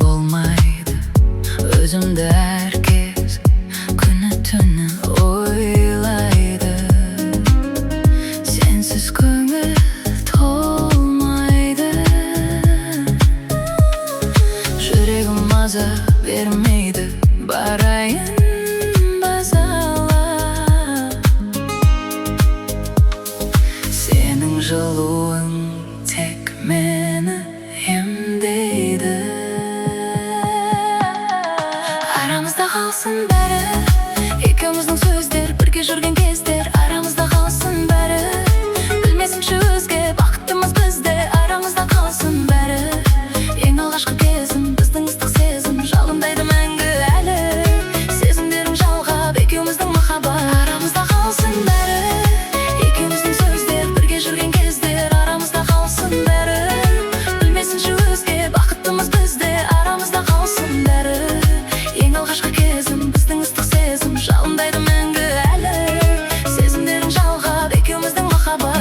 Болмайды өзімді әркез күні түні ойлайды, сенсіз көңіл толмайды, жүрегім маза бермейді, барайын базалап. Сенің жылуың тек мені емдейді. Арамызда қалсын бәрі, екеуміздің сөздер бірге жүрген кездер. Арамызда қалсын бәрі, білмесінші өзге бақыттымыз бізде. Арамызда қалсын бәрі, ең алғашқы кезім, біздің ыстық сезім жалындайды мәңгі әлі. Сезімдерің жалғап, екеуміздің махаббат. Арамызда қалсын бәрі, екеуміздің сөздер бірге жүрген кездер. Арамызда қалсын бәрі, білмесінші өзге бақыттымыз бізде. Арамызда қалсын бәрі, ең алғашқы кезім, біздің ыстық сезім жалындайды мәңгі әлі. Сезімдерің жалғап, екеуміздің махаббат.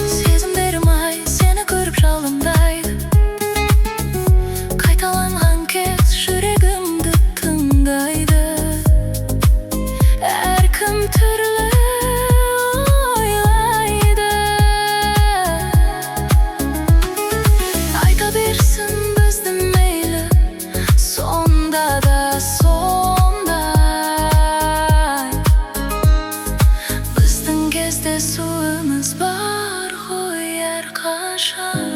Сезімдерім ай, сені көріп жалындайды, қайталанған кез жүрегімді тыңдайды. Әркім түрлі ойлайды, айта берсін бізді мейлі, сонда да сондай. Біздің кездесуіміз бар ғой әрқашан.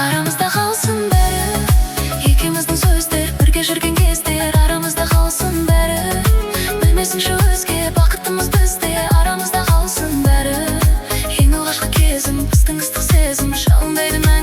Арамызда қалсын бәрі, екеуміздің сөздер бірге жүрген кездер. Арамызда қалсын бәрі, білмесінші өзге бақыттымыз бізде. Арамызда қалсын бәрі, ең алғашқы кезім, біздің ыстық сезім жалындайды мәңгі.